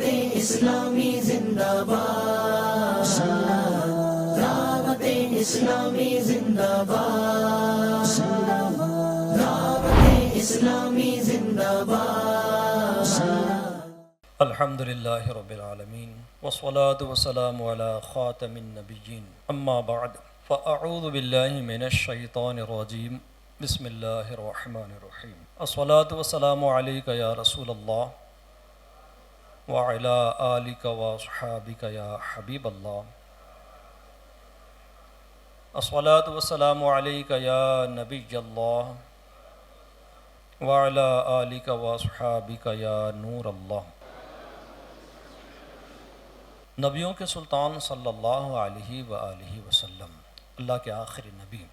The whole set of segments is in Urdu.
دعوت اسلامی زندہ باد، دعوت اسلامی زندہ باد، دعوت اسلامی زندہ باد۔ الحمدللہ رب العالمین والصلاة والسلام علی خاتم النبیین، اما بعد فاعوذ باللہ من الشیطان الرجیم، بسم اللہ الرحمن الرحیم۔ الصلاة والسلام علیک یا رسول اللہ وعلی آلک واصحابک یا حبیب اللہ۔ الصلاة والسلام علیک یا نبی اللہ وعلی آلک واصحابک یا نور اللہ۔ نبیوں کے سلطان صلی اللہ علیہ وآلہ وسلم، اللہ کے آخری نبی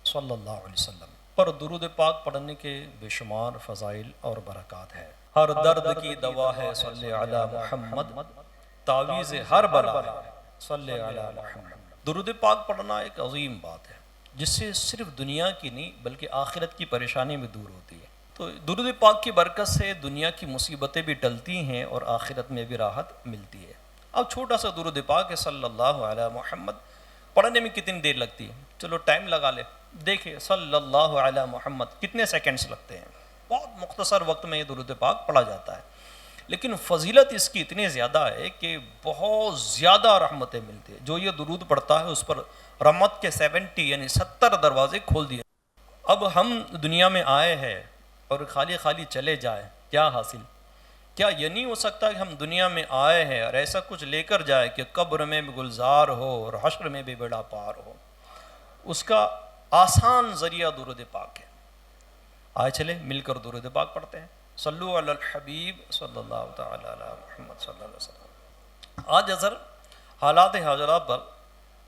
صلی اللہ علیہ وسلم پر درود پاک پڑھنے کے بے شمار فضائل اور برکات ہے۔ ہر درد کی دوا ہے صلی علی محمد، تعویذ ہر بلا ہے صلی علی محمد۔ درود پاک پڑھنا ایک عظیم بات ہے جس سے صرف دنیا کی نہیں بلکہ آخرت کی پریشانی بھی دور ہوتی ہے۔ تو درود پاک کی برکت سے دنیا کی مصیبتیں بھی ٹلتی ہیں اور آخرت میں بھی راحت ملتی ہے۔ اب چھوٹا سا درود پاک ہے صلی اللہ علیہ محمد، پڑھنے میں کتنی دیر لگتی ہے؟ چلو ٹائم لگا لے، دیکھیں صلی اللہ علیہ محمد کتنے سیکنڈز لگتے ہیں۔ بہت مختصر وقت میں یہ درود پاک پڑھا جاتا ہے، لیکن فضیلت اس کی اتنی زیادہ ہے کہ بہت زیادہ رحمتیں ملتی ہیں۔ جو یہ درود پڑھتا ہے اس پر رحمت کے 70 دروازے کھول دیے۔ اب ہم دنیا میں آئے ہیں اور خالی خالی چلے جائیں، کیا حاصل؟ کیا یہ نہیں ہو سکتا کہ ہم دنیا میں آئے ہیں اور ایسا کچھ لے کر جائے کہ قبر میں بھی گلزار ہو اور حشر میں بھی بیڑا پار ہو؟ اس کا آسان ذریعہ درود پاک ہے۔ آئے چلے مل کر درود پاک پڑھتے ہیں۔ صلو علی الحبیب صلی اللہ تعالی علی محمد صلی اللہ علیہ وسلم۔ آج اثر حالات حاضرہ پر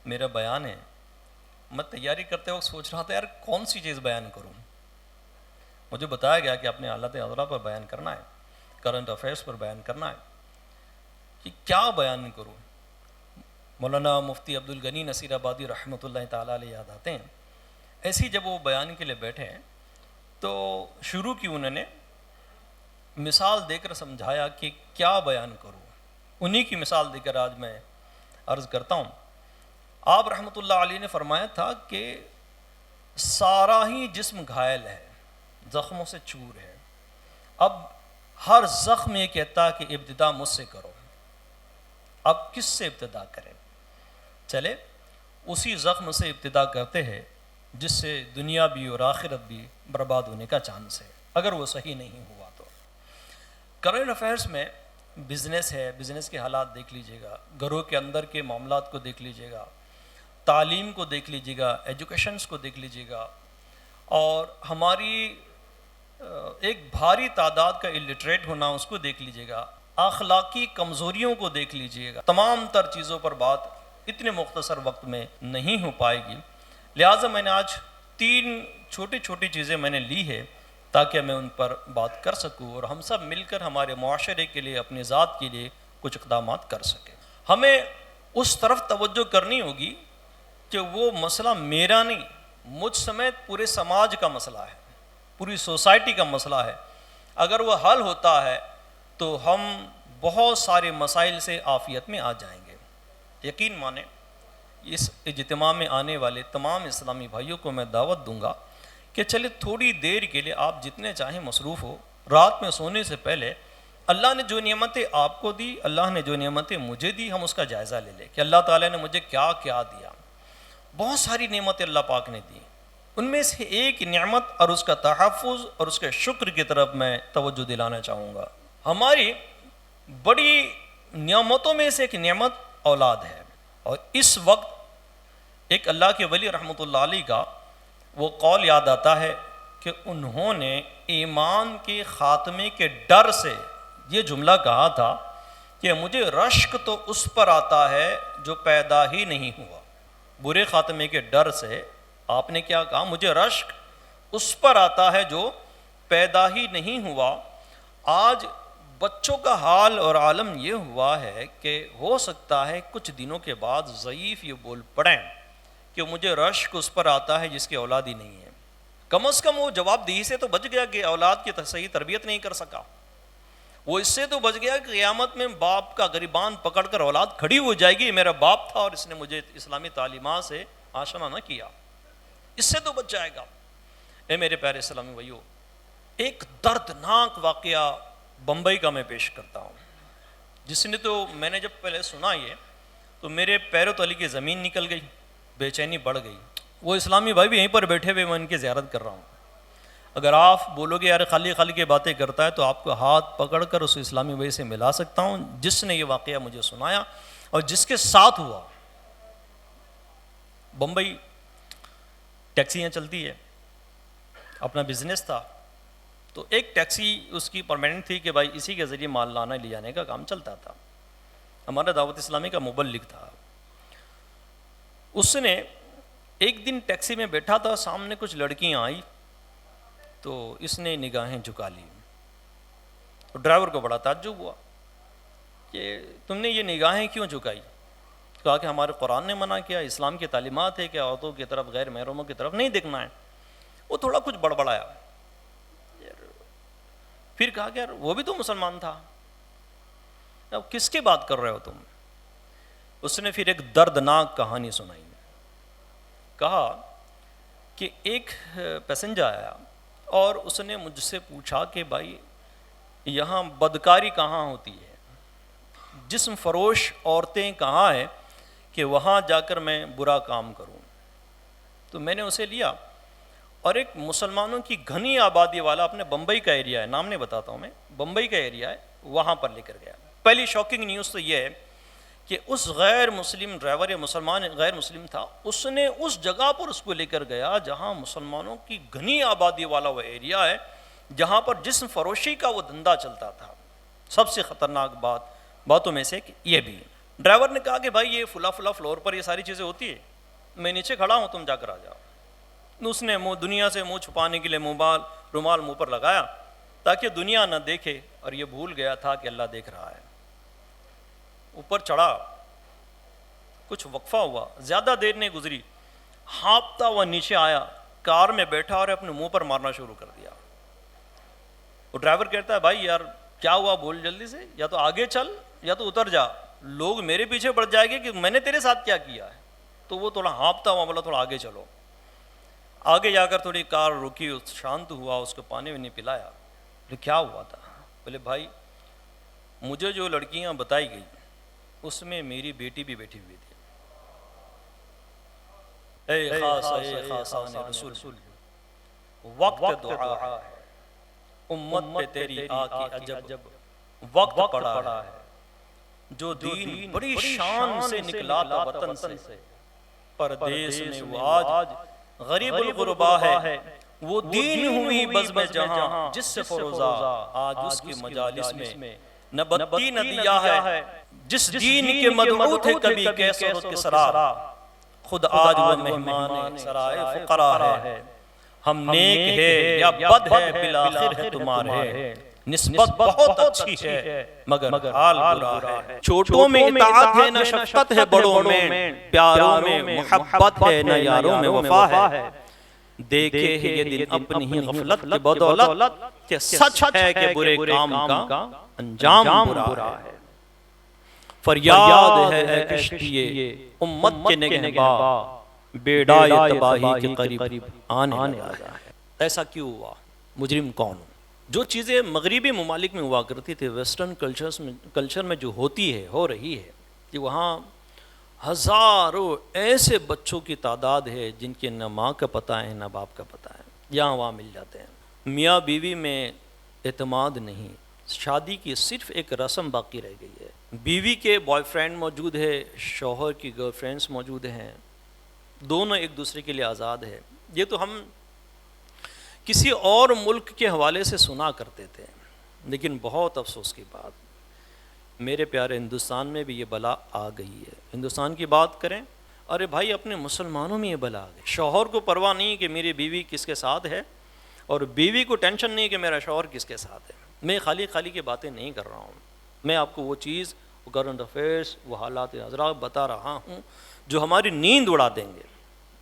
میرا بیان ہے۔ میں تیاری کرتے وقت سوچ رہا تھا یار کون سی چیز بیان کروں۔ مجھے بتایا گیا کہ اپنے حالات حاضرہ پر بیان کرنا ہے، کرنٹ افیئرس پر بیان کرنا ہے، کہ کیا بیان کروں۔ مولانا مفتی عبدالغنی نصیر آبادی رحمۃ اللہ تعالیٰ علیہ یاد آتے ہیں۔ ایسی جب وہ بیان کے لیے بیٹھے ہیں تو شروع کی انہوں نے مثال دے کر سمجھایا کہ کیا بیان کروں۔ انہی کی مثال دے کر آج میں عرض کرتا ہوں۔ آپ رحمۃ اللہ علیہ نے فرمایا تھا کہ سارا ہی جسم گھائل ہے، زخموں سے چور ہے، اب ہر زخم یہ کہتا کہ ابتدا مجھ سے کرو، اب کس سے ابتدا کریں؟ چلے اسی زخم سے ابتدا کرتے ہیں جس سے دنیا بھی اور آخرت بھی برباد ہونے کا چانس ہے اگر وہ صحیح نہیں ہوا تو۔ کرنٹ افیئرس میں بزنس ہے، بزنس کے حالات دیکھ لیجئے گا، گھروں کے اندر کے معاملات کو دیکھ لیجئے گا، تعلیم کو دیکھ لیجئے گا، ایجوکیشنز کو دیکھ لیجئے گا، اور ہماری ایک بھاری تعداد کا الٹریٹ ہونا اس کو دیکھ لیجئے گا، اخلاقی کمزوریوں کو دیکھ لیجئے گا۔ تمام تر چیزوں پر بات اتنے مختصر وقت میں نہیں ہو پائے گی، لہٰذا میں نے آج 3 چھوٹی چیزیں میں نے لی ہے تاکہ میں ان پر بات کر سکوں اور ہم سب مل کر ہمارے معاشرے کے لیے، اپنی ذات کے لیے کچھ اقدامات کر سکیں۔ ہمیں اس طرف توجہ کرنی ہوگی کہ وہ مسئلہ میرا نہیں، مجھ سمیت پورے سماج کا مسئلہ ہے، پوری سوسائٹی کا مسئلہ ہے۔ اگر وہ حل ہوتا ہے تو ہم بہت سارے مسائل سے عافیت میں آ جائیں گے۔ یقین مانیں اس اجتماع میں آنے والے تمام اسلامی بھائیوں کو میں دعوت دوں گا کہ چلے تھوڑی دیر کے لیے آپ جتنے چاہیں مصروف ہو، رات میں سونے سے پہلے اللہ نے جو نعمتیں آپ کو دی، اللہ نے جو نعمتیں مجھے دی، ہم اس کا جائزہ لے لیں کہ اللہ تعالیٰ نے مجھے کیا کیا دیا۔ بہت ساری نعمتیں اللہ پاک نے دی، ان میں سے ایک نعمت اور اس کا تحفظ اور اس کے شکر کی طرف میں توجہ دلانا چاہوں گا۔ ہماری بڑی نعمتوں میں سے ایک نعمت اولاد ہے، اور اس وقت ایک اللہ کے ولی رحمۃ اللہ علیہ کا وہ قول یاد آتا ہے کہ انہوں نے ایمان کے خاتمے کے ڈر سے یہ جملہ کہا تھا کہ مجھے رشک تو اس پر آتا ہے جو پیدا ہی نہیں ہوا۔ برے خاتمے کے ڈر سے آپ نے کیا کہا؟ مجھے رشک اس پر آتا ہے جو پیدا ہی نہیں ہوا۔ آج بچوں کا حال اور عالم یہ ہوا ہے کہ ہو سکتا ہے کچھ دنوں کے بعد ضعیف یہ بول پڑیں کہ مجھے رشک اس پر آتا ہے جس کی اولاد ہی نہیں ہے۔ کم از کم وہ جواب دہی سے تو بچ گیا کہ اولاد کی صحیح تربیت نہیں کر سکا، وہ اس سے تو بچ گیا کہ قیامت میں باپ کا گریبان پکڑ کر اولاد کھڑی ہو جائے گی، میرا باپ تھا اور اس نے مجھے اسلامی تعلیمات سے آشنا نہ کیا، اس سے تو بچ جائے گا۔ اے میرے پیارے اسلامی بھائیو، ایک دردناک واقعہ بمبئی کا میں پیش کرتا ہوں، جس نے تو میں نے جب پہلے سنا یہ تو میرے پیروں تلے کی زمین نکل گئی، بے چینی بڑھ گئی۔ وہ اسلامی بھائی بھی یہیں پر بیٹھے ہوئے، میں ان کی زیارت کر رہا ہوں۔ اگر آپ بولو گے یار خالی خالی کی باتیں کرتا ہے، تو آپ کو ہاتھ پکڑ کر اس اسلامی بھائی سے ملا سکتا ہوں جس نے یہ واقعہ مجھے سنایا اور جس کے ساتھ ہوا۔ بمبئی ٹیکسیاں چلتی ہے، اپنا بزنس تھا، تو ایک ٹیکسی اس کی پرماننٹ تھی کہ بھائی اسی کے ذریعے مال لانا لے جانے کا کام چلتا تھا۔ ہمارا دعوت اسلامی کا مبلغ تھا، اس نے ایک دن ٹیکسی میں بیٹھا تھا، سامنے کچھ لڑکیاں آئی تو اس نے نگاہیں جھکا لی۔ ڈرائیور کو بڑا تعجب ہوا کہ تم نے یہ نگاہیں کیوں جھکائی؟ کہا کہ ہمارے قرآن نے منع کیا، اسلام کی تعلیمات ہے کہ عورتوں کی طرف، غیر محرموں کی طرف نہیں دیکھنا ہے۔ وہ تھوڑا کچھ بڑبڑایا، پھر کہا کہ یار وہ بھی تو مسلمان تھا، اب کس کی بات کر رہے ہو تم؟ اس نے پھر ایک دردناک کہانی سنائی۔ کہا کہ ایک پیسنجر آیا اور اس نے مجھ سے پوچھا کہ بھائی یہاں بدکاری کہاں ہوتی ہے، جسم فروش عورتیں کہاں ہیں کہ وہاں جا کر میں برا کام کروں؟ تو میں نے اسے لیا اور ایک مسلمانوں کی گھنی آبادی والا، اپنے بمبئی کا ایریا ہے، نام نہیں بتاتا ہوں میں، بمبئی کا ایریا ہے، وہاں پر لے کر گیا۔ پہلی شاکنگ نیوز تو یہ ہے کہ اس غیر مسلم ڈرائیور، یا مسلمان غیر مسلم تھا، اس نے اس جگہ پر اس کو لے کر گیا جہاں مسلمانوں کی گھنی آبادی والا وہ ایریا ہے، جہاں پر جسم فروشی کا وہ دھندا چلتا تھا۔ سب سے خطرناک باتوں میں سے یہ بھی، ڈرائیور نے کہا کہ بھائی یہ فلاں فلور پر یہ ساری چیزیں ہوتی ہے، میں نیچے کھڑا ہوں، تم جا کر آ جاؤ۔ اس نے دنیا سے منہ چھپانے کے لیے رومال منہ پر لگایا تاکہ دنیا نہ دیکھے، اور یہ بھول گیا تھا کہ اللہ دیکھ رہا ہے۔ اوپر چڑھا، کچھ وقفہ ہوا، زیادہ دیر نہیں گزری، ہانپتا ہوا نیچے آیا، کار میں بیٹھا اور اپنے منہ پر مارنا شروع کر دیا۔ وہ ڈرائیور کہتا ہے بھائی یار کیا ہوا، بول جلدی سے، یا تو آگے چل یا تو اتر جا، لوگ میرے پیچھے پڑ جائے گے کہ میں نے تیرے ساتھ کیا کیا ہے۔ تو وہ تھوڑا ہانپتا ہوا بولا تھوڑا آگے چلو۔ آگے جا کر تھوڑی کار رکی، شانت ہوا، اس کو پانی بھی نہیں پلایا۔ کیا ہوا تھا؟ بولے بھائی مجھے جو لڑکیاں بتائی گئی اس میں میری بیٹی بھی بیٹھی ہوئی تھی۔ اے خاصان رسول، وقت دعا ہے، امت پہ تیری آ کی عجب وقت پڑا ہے، جو دین بڑی شان سے نکلا تھا وطن سے، پردیس میں وہ آج غریب الغربا ہے، وہ دین ہوئی بزم جہاں جس سے فروزہ، آج اس کی مجالس میں نہ بتی نہ دیا ہے، جس دین کے مدعو تھے کبھی کیسر و کسرا، خود آج وہ مہمان سرائے فقرا ہے۔ ہم نیک ہے یا بد ہے بالآخر ہے تمہارے، نسبت بہت اچھی ہے مگر حال برا ہے۔ چھوٹوں میں اطاعت ہے نہ شفقت ہے بڑوں میں، پیاروں میں محبت ہے نہ یاروں میں وفا ہے۔ دیکھے ہے یہ دن اپنی ہی غفلت کی بدولت، کہ سچ ہے کہ برے کام کا انجام برا ہے۔ فریاد ہے اے کشتیے امت کے نگہباں، بیڑائے تباہی کے قریب آنے لگا ہے۔ ایسا کیوں ہوا؟ مجرم کون؟ جو چیزیں مغربی ممالک میں ہوا کرتی تھی، ویسٹرن کلچر میں جو ہوتی ہے، ہو رہی ہے، کہ وہاں ہزاروں ایسے بچوں کی تعداد ہے جن کے نہ ماں کا پتہ ہے نہ باپ کا پتہ ہے، یہاں وہاں مل جاتے ہیں۔ میاں بیوی میں اعتماد نہیں، شادی کی صرف ایک رسم باقی رہ گئی ہے۔ بیوی کے بوائے فرینڈ موجود ہے، شوہر کی گرل فرینڈز موجود ہیں، دونوں ایک دوسرے کے لیے آزاد ہے۔ یہ تو ہم کسی اور ملک کے حوالے سے سنا کرتے تھے، لیکن بہت افسوس کی بات میرے پیارے ہندوستان میں بھی یہ بلا آ گئی ہے۔ ہندوستان کی بات کریں، ارے بھائی اپنے مسلمانوں میں یہ بلا آ گئی۔ شوہر کو پرواہ نہیں کہ میری بیوی کس کے ساتھ ہے، اور بیوی کو ٹینشن نہیں کہ میرا شوہر کس کے ساتھ ہے۔ میں خالی کی باتیں نہیں کر رہا ہوں، میں آپ کو وہ چیز، وہ کرنٹ افیئرس، وہ حالات حضرات بتا رہا ہوں جو ہماری نیند اڑا دیں گے،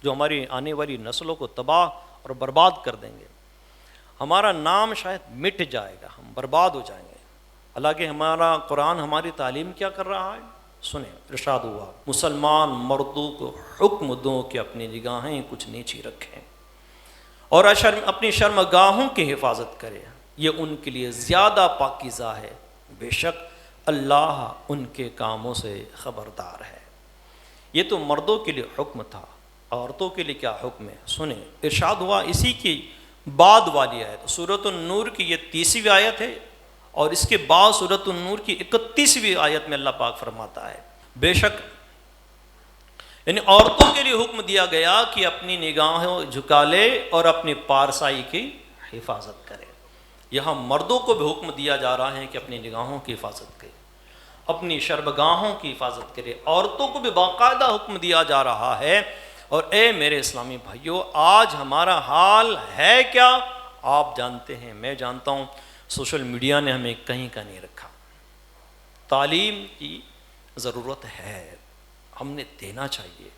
جو ہماری آنے والی نسلوں کو تباہ اور برباد کر دیں گے۔ ہمارا نام شاید مٹ جائے گا، ہم برباد ہو جائیں گے۔ حالانکہ ہمارا قرآن ہماری تعلیم کیا کر رہا ہے؟ سنیں، ارشاد ہوا مسلمان مردوں کو حکم دو کہ اپنی نگاہیں کچھ نیچی رکھیں اور اپنی شرمگاہوں کی حفاظت کرے، یہ ان کے لیے زیادہ پاکیزہ ہے، بے شک اللہ ان کے کاموں سے خبردار ہے۔ یہ تو مردوں کے لیے حکم تھا، عورتوں کے لیے کیا حکم ہے؟ سنیں، ارشاد ہوا اسی کی بعد والی آیت، سورۃ النور کی یہ 30ویں آیت ہے، اور اس کے بعد سورۃ النور کی 31ویں آیت میں اللہ پاک فرماتا ہے بے شک یعنی عورتوں کے لیے حکم دیا گیا کہ اپنی نگاہوں جھکا لے اور اپنی پارسائی کی حفاظت کرے۔ یہاں مردوں کو بھی حکم دیا جا رہا ہے کہ اپنی نگاہوں کی حفاظت کرے، اپنی شرمگاہوں کی حفاظت کرے، عورتوں کو بھی باقاعدہ حکم دیا جا رہا ہے۔ اور اے میرے اسلامی بھائیوں، آج ہمارا حال ہے کیا؟ آپ جانتے ہیں، میں جانتا ہوں، سوشل میڈیا نے ہمیں کہیں کا نہیں رکھا۔ تعلیم کی ضرورت ہے، ہم نے دینا چاہیے،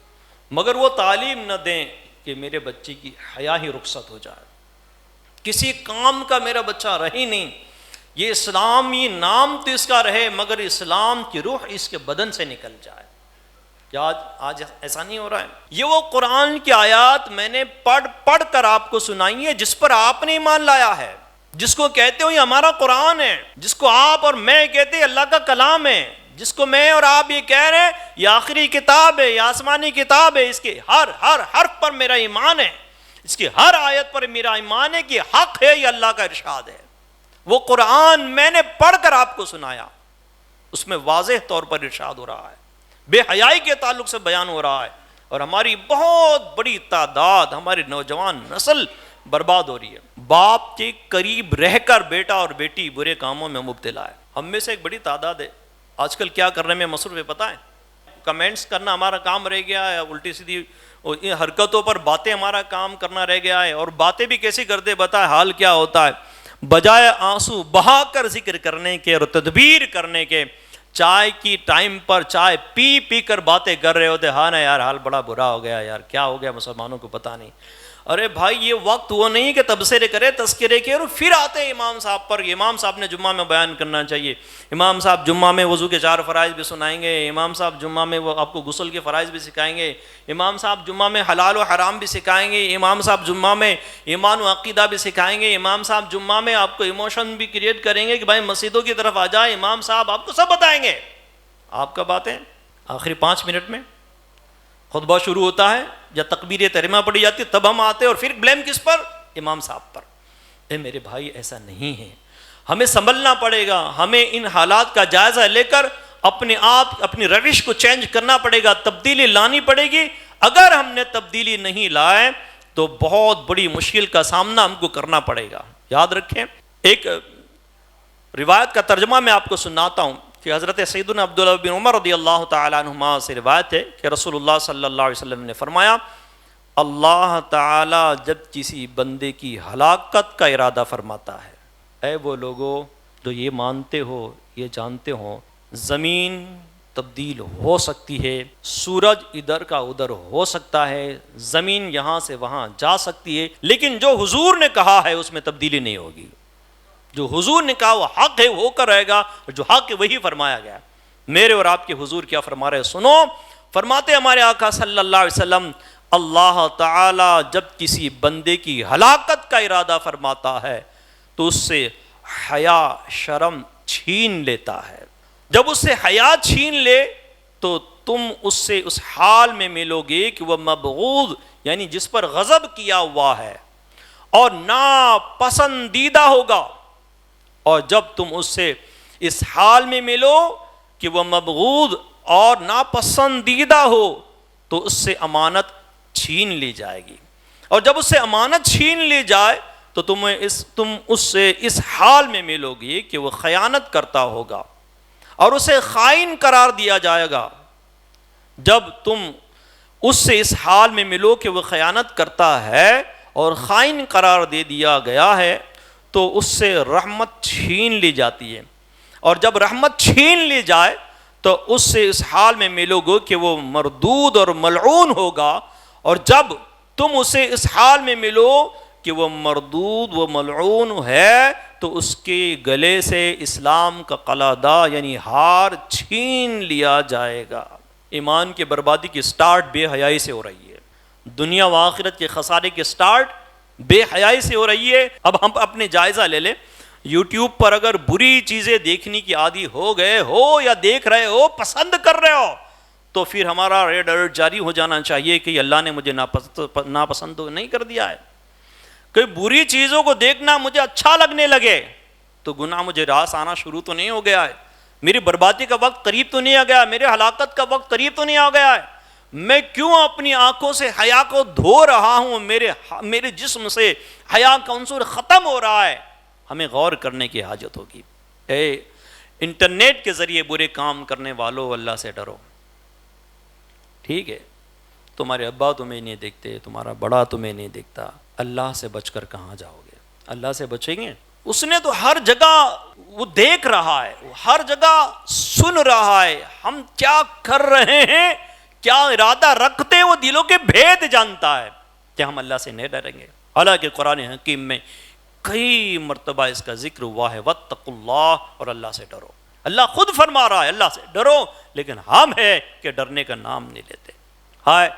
مگر وہ تعلیم نہ دیں کہ میرے بچے کی حیا ہی رخصت ہو جائے، کسی کام کا میرا بچہ رہی نہیں، یہ اسلامی نام تو اس کا رہے مگر اسلام کی روح اس کے بدن سے نکل جائے۔ کیا آج ایسا نہیں ہو رہا ہے؟ یہ وہ قرآن کی آیات میں نے پڑھ کر آپ کو سنائی ہے جس پر آپ نے ایمان لایا ہے، جس کو کہتے ہو یہ ہمارا قرآن ہے، جس کو آپ اور میں کہتے ہیں اللہ کا کلام ہے، جس کو میں اور آپ یہ کہہ رہے ہیں یہ آخری کتاب ہے، یہ آسمانی کتاب ہے، اس کے ہر حرف پر میرا ایمان ہے، اس کی ہر آیت پر میرا ایمان ہے کہ حق ہے، یہ اللہ کا ارشاد ہے۔ وہ قرآن میں نے پڑھ کر آپ کو سنایا، اس میں واضح طور پر ارشاد ہو رہا ہے، بے حیائی کے تعلق سے بیان ہو رہا ہے، اور ہماری بہت بڑی تعداد، ہماری نوجوان نسل برباد ہو رہی ہے۔ باپ کے قریب رہ کر بیٹا اور بیٹی برے کاموں میں مبتلا ہے۔ ہم میں سے ایک بڑی تعداد ہے آج کل کیا کرنے میں مصروف ہے پتہ ہے؟ کمنٹس کرنا ہمارا کام رہ گیا ہے، الٹی سیدھی حرکتوں پر باتیں ہمارا کام کرنا رہ گیا ہے، اور باتیں بھی کیسی کرتے بتا حال کیا ہوتا ہے، بجائے آنسو بہا کر ذکر کرنے کے اور تدبیر کرنے کے، چائے کی ٹائم پر چائے پی پی کر باتیں کر رہے ہوتے، ہاں نا یار حال بڑا برا ہو گیا یار، کیا ہو گیا مسلمانوں کو پتہ نہیں۔ ارے بھائی یہ وقت وہ نہیں کہ تبصرے کرے، تذکرے کے، اور پھر آتے ہیں امام صاحب پر۔ امام صاحب نے جمعہ میں بیان کرنا چاہیے، امام صاحب جمعہ میں وضو کے 4 فرائض بھی سنائیں گے، امام صاحب جمعہ میں وہ آپ کو غسل کے فرائض بھی سکھائیں گے، امام صاحب جمعہ میں حلال و حرام بھی سکھائیں گے، امام صاحب جمعہ میں ایمان و عقیدہ بھی سکھائیں گے، امام صاحب جمعہ میں آپ کو ایموشن بھی کریٹ کریں گے کہ بھائی مسجدوں کی طرف آ جائے، امام صاحب آپ کو سب بتائیں گے۔ آپ کا باتیں آخری 5 منٹ میں خطبہ شروع ہوتا ہے یا تکبیر تحریمہ پڑھی جاتی ہے تب ہم آتے ہیں، اور پھر بلیم کس پر؟ امام صاحب پر۔ اے میرے بھائی ایسا نہیں ہے، ہمیں سنبھلنا پڑے گا، ہمیں ان حالات کا جائزہ لے کر اپنے آپ اپنی روش کو چینج کرنا پڑے گا، تبدیلی لانی پڑے گی۔ اگر ہم نے تبدیلی نہیں لائے تو بہت بڑی مشکل کا سامنا ہم کو کرنا پڑے گا۔ یاد رکھیں، ایک روایت کا ترجمہ میں آپ کو سناتا ہوں کہ حضرت سیدنا عبداللہ بن عمر رضی اللہ تعالیٰ عنہما سے روایت ہے کہ رسول اللہ صلی اللہ علیہ وسلم نے فرمایا، اللہ تعالیٰ جب کسی بندے کی ہلاکت کا ارادہ فرماتا ہے، اے وہ لوگوں جو یہ مانتے ہو، یہ جانتے ہو، زمین تبدیل ہو سکتی ہے، سورج ادھر کا ادھر ہو سکتا ہے، زمین یہاں سے وہاں جا سکتی ہے، لیکن جو حضور نے کہا ہے اس میں تبدیلی نہیں ہوگی۔ جو حضور نے کہا وہ حق ہے، وہ ہو کر رہے گا، اور جو حق ہے وہی فرمایا گیا۔ میرے اور آپ کے حضور کیا فرما رہے؟ سنو، فرماتے ہمارے آقا صلی اللہ علیہ وسلم، اللہ تعالی جب کسی بندے کی ہلاکت کا ارادہ فرماتا ہے تو اس سے حیا شرم چھین لیتا ہے۔ جب اس سے حیا چھین لے تو تم اس سے اس حال میں ملو گے کہ وہ مبغوض یعنی جس پر غضب کیا ہوا ہے اور ناپسندیدہ ہوگا، اور جب تم اس سے اس حال میں ملو کہ وہ مبغوض اور ناپسندیدہ ہو تو اس سے امانت چھین لی جائے گی، اور جب اس سے امانت چھین لی جائے تو تم اس سے اس حال میں ملو گی کہ وہ خیانت کرتا ہوگا اور اسے خائن قرار دیا جائے گا۔ جب تم اس سے اس حال میں ملو کہ وہ خیانت کرتا ہے اور خائن قرار دے دیا گیا ہے تو اس سے رحمت چھین لی جاتی ہے، اور جب رحمت چھین لی جائے تو اس سے اس حال میں ملو گے کہ وہ مردود اور ملعون ہوگا، اور جب تم اسے اس حال میں ملو کہ وہ مردود و ملعون ہے تو اس کے گلے سے اسلام کا قلادہ یعنی ہار چھین لیا جائے گا۔ ایمان کی بربادی کی سٹارٹ بے حیائی سے ہو رہی ہے، دنیا و آخرت کے خسارے کی سٹارٹ بے حیائی سے ہو رہی ہے۔ اب ہم اپنے جائزہ لے لیں، یوٹیوب پر اگر بری چیزیں دیکھنے کی عادی ہو گئے ہو یا دیکھ رہے ہو، پسند کر رہے ہو، تو پھر ہمارا ریڈ الرٹ جاری ہو جانا چاہیے کہ اللہ نے مجھے ناپسند نہیں کر دیا ہے۔ کہ بری چیزوں کو دیکھنا مجھے اچھا لگنے لگے تو گناہ مجھے راس آنا شروع تو نہیں ہو گیا ہے، میری بربادی کا وقت قریب تو نہیں آ گیا، میرے ہلاکت کا وقت قریب تو نہیں آ گیا ہے؟ میں کیوں اپنی آنکھوں سے حیا کو دھو رہا ہوں؟ میرے جسم سے حیا کا عنصر ختم ہو رہا ہے۔ ہمیں غور کرنے کی حاجت ہوگی۔ انٹرنیٹ کے ذریعے برے کام کرنے والوں، اللہ سے ڈرو۔ ٹھیک ہے، تمہارے ابا تمہیں نہیں دیکھتے، تمہارا بڑا تمہیں نہیں دیکھتا، اللہ سے بچ کر کہاں جاؤ گے؟ اللہ سے بچیں گے؟ اس نے تو ہر جگہ وہ دیکھ رہا ہے، وہ ہر جگہ سن رہا ہے، ہم کیا کر رہے ہیں، کیا ارادہ رکھتے ہیں، وہ دلوں کے بھید جانتا ہے۔ کہ ہم اللہ سے نہیں ڈریں گے؟ حالانکہ قرآن حکیم میں کئی مرتبہ اس کا ذکر ہوا ہے، واتقوا اللہ، اور اللہ سے ڈرو۔ اللہ خود فرما رہا ہے اللہ سے ڈرو، لیکن ہم ہے کہ ڈرنے کا نام نہیں لیتے۔ ہائے،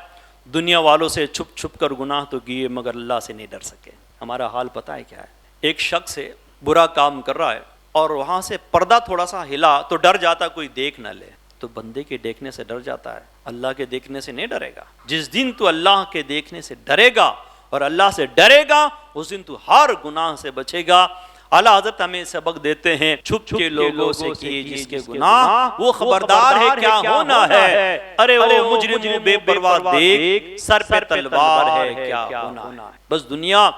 دنیا والوں سے چھپ چھپ کر گناہ تو کیے مگر اللہ سے نہیں ڈر سکے۔ ہمارا حال پتہ ہے کیا ہے؟ ایک شخص سے برا کام کر رہا ہے اور وہاں سے پردہ تھوڑا سا ہلا تو ڈر جاتا کوئی دیکھ نہ لے، تو بندے کے دیکھنے سے ڈر جاتا ہے، اللہ کے دیکھنے سے نہیں ڈرے گا۔ جس دن تو اللہ کے دیکھنے سے ڈرے گا اور اللہ سے ڈرے گا، اس دن تو ہر گناہ سے بچے گا۔ اعلیٰ حضرت ہمیں سبق دیتے ہیں، چھپ کے لوگوں سے کیے جس کے گناہ، وہ خبردار ہے کیا ہونا ہے۔ ارے وہ مجرم بے پرواہ دیکھ، سر پہ تلوار ہے کیا ہونا ہے۔ بس دنیا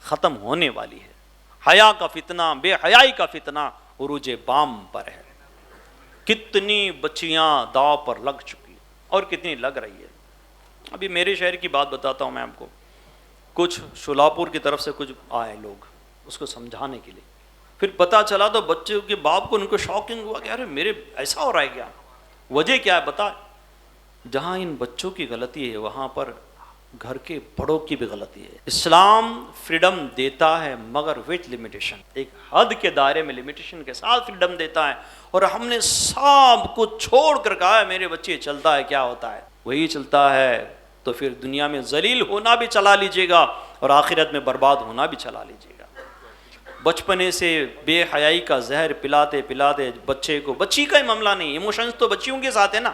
ختم ہونے والی ہے، حیا کا فتنہ، بے حیائی کا فتنہ عروج بام پر ہے۔ کتنی بچیاں داؤ پر لگ چکی اور کتنی لگ رہی ہے۔ ابھی میرے شہر کی بات بتاتا ہوں میں آپ کو۔ کچھ شولاپور کی طرف سے کچھ آئے لوگ اس کو سمجھانے کے لیے، پھر پتہ چلا تو بچوں کے باپ کو ان کو شاکنگ ہوا کہ ارے میرے ایسا ہو رہا ہے کیا، وجہ کیا ہے بتا۔ جہاں ان بچوں کی غلطی ہے وہاں پر گھر کے بڑوں کی بھی غلطی ہے۔ اسلام فریڈم دیتا ہے مگر وتھ لمیٹیشن، ایک حد کے دائرے میں لمیٹیشن کے ساتھ فریڈم دیتا ہے، اور ہم نے سب کو چھوڑ کر کہا ہے میرے بچے چلتا ہے کیا ہوتا ہے وہی چلتا ہے، تو پھر دنیا میں ذلیل ہونا بھی چلا لیجیے گا اور آخرت میں برباد ہونا بھی چلا لیجیے گا۔ بچپنے سے بے حیائی کا زہر پلاتے پلاتے بچے کو، بچی کا ہی معاملہ نہیں، ایموشنز تو بچیوں کے ساتھ ہے نا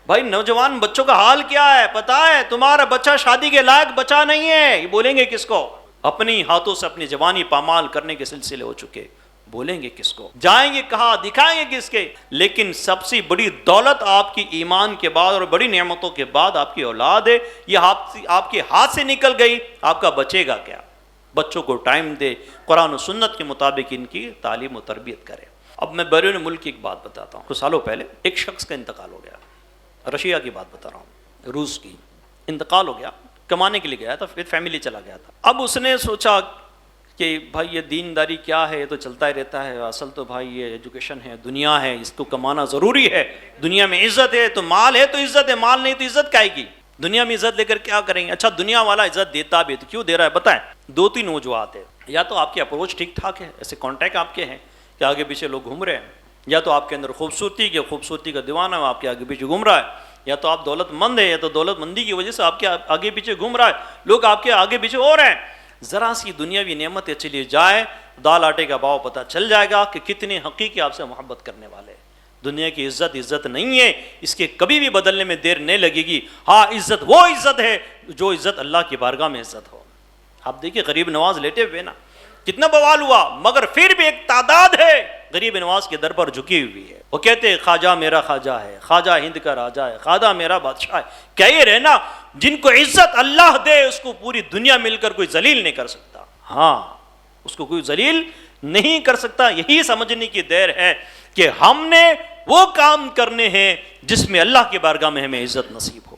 بھائی۔ نوجوان بچوں کا حال کیا ہے پتہ ہے؟ تمہارا بچہ شادی کے لائق بچہ نہیں ہے، یہ بولیں گے کس کو؟ اپنی ہاتھوں سے اپنی جوانی پامال کرنے کے سلسلے ہو چکے، بولیں گے کس کو؟ جائیں گے کہاں؟ دکھائیں گے کس کے؟ لیکن سب سے بڑی دولت آپ کی ایمان کے بعد اور بڑی نعمتوں کے بعد آپ کی اولاد ہے، یہ آپ کے ہاتھ سے نکل گئی، آپ کا بچے گا کیا؟ بچوں کو ٹائم دے، قرآن و سنت کے مطابق ان کی تعلیم و تربیت کرے۔ اب میں بیرون ملک کی ایک بات بتاتا ہوں۔ کچھ سالوں پہلے ایک شخص کا انتقال ہو گیا، رشیا کی بات بتا رہا ہوں، روس کی، انتقال ہو گیا، کمانے کے لیے گیا تھا، پھر فیملی چلا گیا تھا۔ اب اس نے سوچا کہ بھائی یہ دینداری کیا ہے، یہ تو چلتا ہی رہتا ہے، اصل تو بھائی یہ ایجوکیشن ہے، دنیا ہے، اس کو کمانا ضروری ہے، دنیا میں عزت ہے تو مال ہے تو عزت ہے، مال نہیں تو عزت کائے گی، دنیا میں عزت لے کر کیا کریں گے؟ اچھا دنیا والا عزت دیتا بھی تو کیوں دے رہا ہے بتائیں؟ دو تین وجوہات ہے، یا تو آپ کی اپروچ ٹھیک ٹھاک ہے، ایسے کانٹیکٹ آپ کے ہیں کہ آگے پیچھے لوگ گھوم رہے ہیں، یا تو آپ کے اندر خوبصورتی کا دیوانہ ہے، آپ کے آگے پیچھے گھوم رہا ہے، یا تو آپ دولت مند ہے، یا تو دولت مندی کی وجہ سے آپ کے آگے پیچھے گھوم رہا ہے، لوگ آپ کے آگے پیچھے ہو رہے ہیں۔ ذرا سی دنیاوی نعمتیں چلی جائے، دال آٹے کا بھاؤ پتہ چل جائے گا کہ کتنے حقیقی آپ سے محبت کرنے والے ہیں۔ دنیا کی عزت نہیں ہے، اس کے کبھی بھی بدلنے میں دیر نہیں لگے گی۔ ہاں عزت وہ عزت ہے جو عزت اللہ کی بارگاہ میں عزت ہو۔ آپ دیکھیں غریب نواز لیٹے ہوئے نا، کتنا بوال ہوا، مگر پھر بھی ایک تعداد ہے غریب نواز کے در پر جھکی ہوئی ہے، وہ کہتے ہیں خواجہ میرا خواجہ ہے، خواجہ ہند کا راجہ ہے، خواجہ میرا بادشاہ ہے۔ کیا یہ رہنا جن کو عزت اللہ دے اس کو پوری دنیا مل کر کوئی ذلیل نہیں کر سکتا، ہاں اس کو کوئی ذلیل نہیں کر سکتا۔ یہی سمجھنے کی دیر ہے کہ ہم نے وہ کام کرنے ہیں جس میں اللہ کی بارگاہ میں ہمیں عزت نصیب ہو۔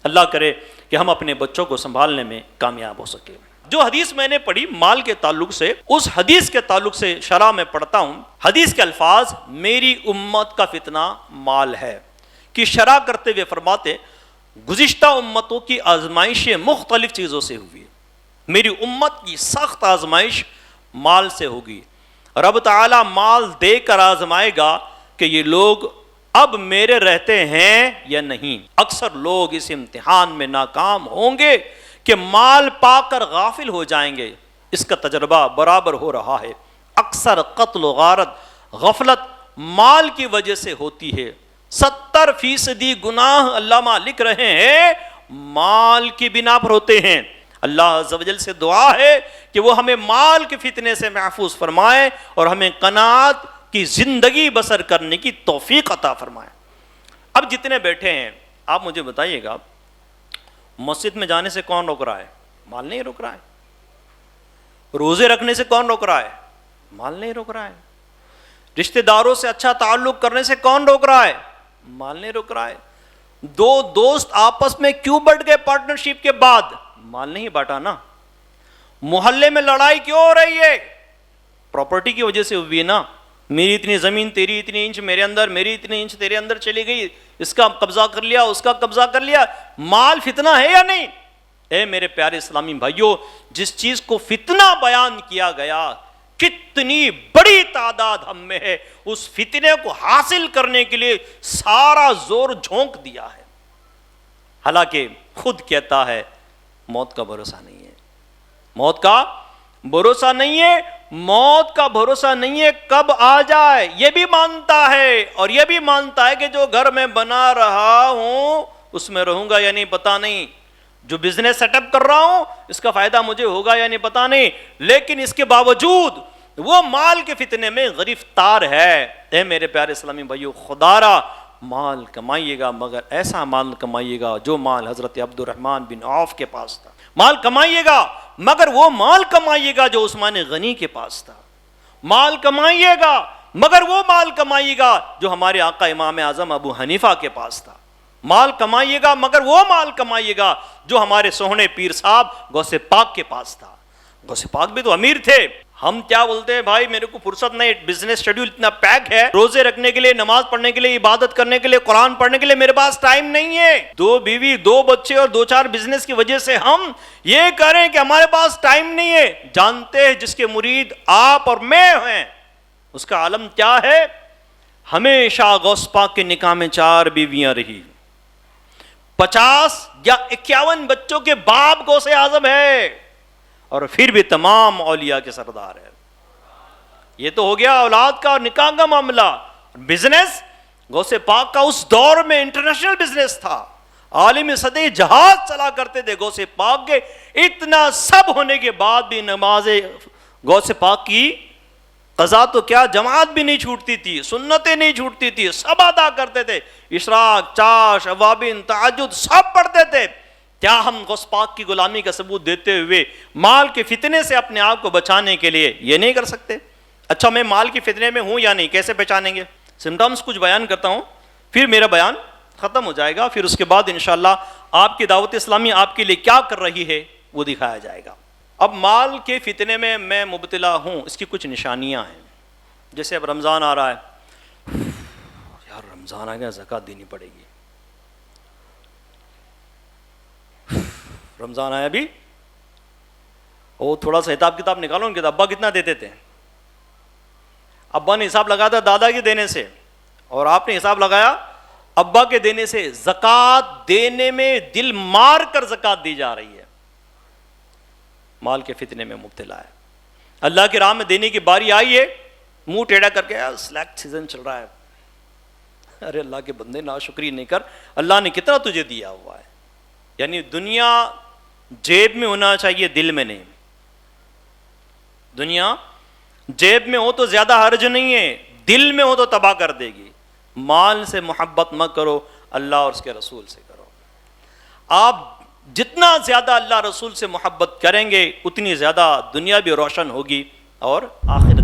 اللہ کرے کہ ہم اپنے بچوں کو سنبھالنے میں کامیاب ہو سکے۔ جو حدیث میں نے پڑھی مال کے تعلق سے، اس حدیث کے تعلق سے شرح میں پڑھتا ہوں۔ حدیث کے الفاظ میری امت کا فتنہ مال ہے کہ شرح کرتے ہوئے فرماتے گزشتہ امتوں کی آزمائشیں مختلف چیزوں سے ہوئی، میری امت کی سخت آزمائش مال سے ہوگی. رب تعالیٰ مال دے کر آزمائے گا کہ یہ لوگ اب میرے رہتے ہیں یا نہیں. اکثر لوگ اس امتحان میں ناکام ہوں گے کہ مال پا کر غافل ہو جائیں گے. اس کا تجربہ برابر ہو رہا ہے. اکثر قتل و غارت غفلت مال کی وجہ سے ہوتی ہے. 70% گناہ علامہ لکھ رہے ہیں مال کی بنا پر ہوتے ہیں. اللہ عز و جل سے دعا ہے کہ وہ ہمیں مال کے فتنے سے محفوظ فرمائے اور ہمیں قناعت کی زندگی بسر کرنے کی توفیق عطا فرمائے. اب جتنے بیٹھے ہیں آپ مجھے بتائیے گا, مسجد میں جانے سے کون روک رہا ہے؟ مال نہیں روک رہا ہے. روزے رکھنے سے کون روک رہا ہے؟ مال نہیں روک رہا ہے. رشتہ داروں سے اچھا تعلق کرنے سے کون روک رہا ہے؟ مال نہیں روک رہا ہے. دو دوست آپس میں کیوں بٹ گئے پارٹنرشپ کے بعد؟ مال نہیں بانٹا نا. محلے میں لڑائی کیوں ہو رہی ہے؟ پراپرٹی کی وجہ سے ہوئی ہے نا. میری اتنی زمین تیری اتنی انچ میرے اندر, میری اتنی انچ تیرے اندر چلی گئی, اس کا قبضہ کر لیا اس کا قبضہ کر لیا. مال فتنہ ہے یا نہیں؟ اے میرے پیارے اسلامی بھائیوں, جس چیز کو فتنہ بیان کیا گیا کتنی بڑی تعداد ہم میں ہے, اس فتنے کو حاصل کرنے کے لیے سارا زور جھونک دیا ہے. حالانکہ خود کہتا ہے موت کا بھروسہ نہیں ہے, موت کا بھروسہ نہیں ہے, موت کا بھروسہ نہیں ہے کب آ جائے. یہ بھی مانتا ہے اور یہ بھی مانتا ہے کہ جو گھر میں بنا رہا ہوں اس میں رہوں گا یا نہیں پتا نہیں, جو بزنس سیٹ اپ کر رہا ہوں اس کا فائدہ مجھے ہوگا یا نہیں پتا نہیں, لیکن اس کے باوجود وہ مال کے فتنے میں گرفتار ہے. اے میرے پیارے اسلامی بھائیو, خدارا مال کمائیے گا مگر ایسا مال کمائیے گا جو مال حضرت عبد الرحمن بن عوف کے پاس تھا. مال کمائیے گا مگر وہ مال کمائیے گا جو عثمان غنی کے پاس تھا. مال کمائیے گا مگر وہ مال کمائیے گا جو ہمارے آقا امام اعظم ابو حنیفہ کے پاس تھا. مال کمائیے گا مگر وہ مال کمائیے گا جو ہمارے سوہنے پیر صاحب غوث پاک کے پاس تھا. غوث پاک بھی تو امیر تھے. ہم کیا بولتے ہیں بھائی میرے کو فرصت نہیں, بزنس شیڈیول اتنا پیک ہے, روزے رکھنے کے لیے, نماز پڑھنے کے لیے, عبادت کرنے کے لیے, قرآن پڑھنے کے لیے میرے پاس ٹائم نہیں ہے. 2 بیوی 2 بچے اور 2-4 بزنس کی وجہ سے ہم یہ کہہ رہے ہیں کہ ہمارے پاس ٹائم نہیں ہے. جانتے ہیں جس کے مرید آپ اور میں ہیں اس کا عالم کیا ہے. ہمیشہ غوث پاک کے نکاح میں 4 بیویاں رہی, 50 یا 51 بچوں کے باپ غوث اعظم ہے, اور پھر بھی تمام اولیاء کے سردار ہے. یہ تو ہو گیا اولاد کا اور نکاح کا معاملہ. بزنس غوث پاک کا اس دور میں انٹرنیشنل بزنس تھا, عالم سطح جہاز چلا کرتے تھے غوث پاک کے. اتنا سب ہونے کے بعد بھی نماز غوث پاک کی قضا تو کیا جماعت بھی نہیں چھوٹتی تھی, سنتیں نہیں چھوٹتی تھی, سب ادا کرتے تھے. اشراق, چاش, اوابین, تہجد سب پڑھتے تھے. کیا ہم غوث پاک کی غلامی کا ثبوت دیتے ہوئے مال کے فتنے سے اپنے آپ کو بچانے کے لیے یہ نہیں کر سکتے؟ اچھا میں مال کے فتنے میں ہوں یا نہیں کیسے پہچانیں گے؟ سمٹمز کچھ بیان کرتا ہوں پھر میرا بیان ختم ہو جائے گا. پھر اس کے بعد انشاءاللہ آپ کی دعوت اسلامی آپ کے لیے کیا کر رہی ہے وہ دکھایا جائے گا. اب مال کے فتنے میں مبتلا ہوں, اس کی کچھ نشانیاں ہیں. جیسے اب رمضان آ رہا ہے, یار رمضان آ گیا زکوٰۃ دینی پڑے گی. رمضان آیا بھی وہ تھوڑا سا حساب کتاب نکالو ان کے, ابا کتنا دیتے تھے؟ ابا نے حساب لگایا تھا دادا کے دینے سے, اور آپ نے حساب لگایا ابا کے دینے سے. زکوٰۃ دینے میں دل مار کر زکوٰۃ دی جا رہی ہے. مال کے فتنے میں مبتلا ہے. اللہ کی راہ میں دینے کی باری آئی ہے, منہ ٹیڑھا کر کے, یار سلیکٹ سیزن چل رہا ہے. ارے اللہ کے بندے ناشکری نہیں کر, اللہ نے کتنا تجھے دیا ہوا ہے. یعنی دنیا جیب میں ہونا چاہیے, دل میں نہیں. دنیا جیب میں ہو تو زیادہ حرج نہیں ہے, دل میں ہو تو تباہ کر دے گی. مال سے محبت مت کرو, اللہ اور اس کے رسول سے کرو. آپ جتنا زیادہ اللہ رسول سے محبت کریں گے اتنی زیادہ دنیا بھی روشن ہوگی اور آخرت